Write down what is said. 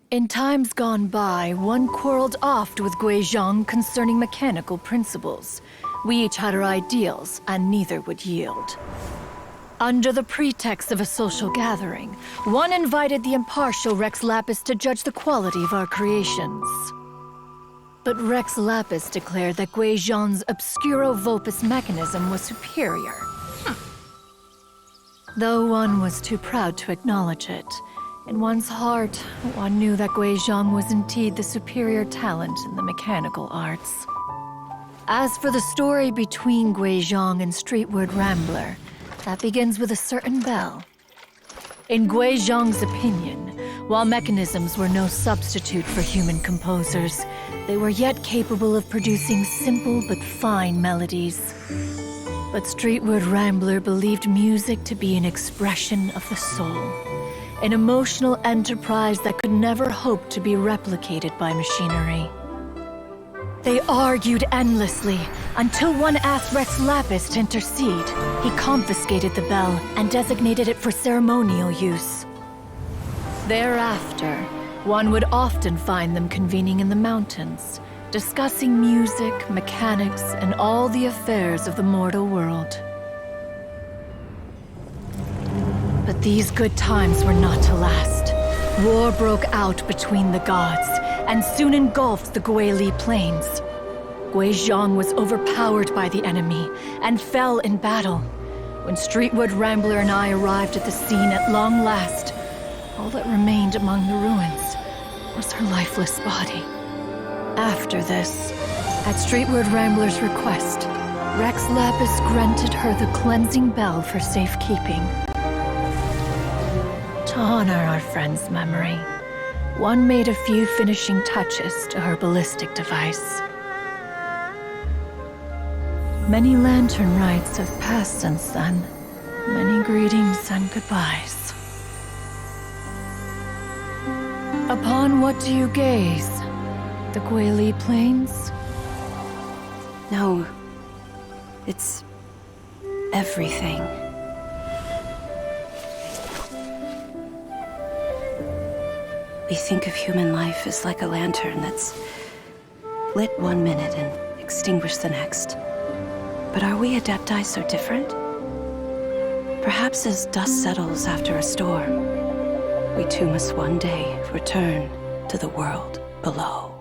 In times gone by, one quarreled oft with guizong concerning mechanical principles. We each had our ideals, and neither would yield. Under the pretext of a social gathering, one invited the impartial Rex Lapis to judge the quality of our creations. But Rex Lapis declared that guizong's obscuro vulpus mechanism was superior. Though one was too proud to acknowledge it, in one's heart, one knew that guizong was indeed the superior talent in the mechanical arts. As for the story between guizong and Streetward Rambler, that begins with a certain bell. In guizong's opinion, while mechanisms were no substitute for human composers, they were yet capable of producing simple but fine melodies. But Streetward Rambler believed music to be an expression of the soul, an emotional enterprise that could never hope to be replicated by machinery. They argued endlessly, until one asked Rex Lapis to intercede. He confiscated the bell and designated it for ceremonial use. Thereafter, one would often find them convening in the mountains, discussing music, mechanics, and all the affairs of the mortal world. But these good times were not to last. War broke out between the gods, and soon engulfed the Guili Plains. Guizong was overpowered by the enemy, and fell in battle. When Streetward Rambler and I arrived at the scene at long last, all that remained among the ruins was her lifeless body. After this, at Streetward Rambler's request, Rex Lapis granted her the cleansing bell for safekeeping. To honor our friend's memory, one made a few finishing touches to her ballistic device. Many lantern rites have passed since then. Many greetings and goodbyes. Upon what do you gaze? The Guili Plains? No. It's everything. We think of human life as like a lantern that's lit one minute and extinguished the next. But are we Adepti so different? Perhaps as dust settles after a storm, we too must one day return to the world below.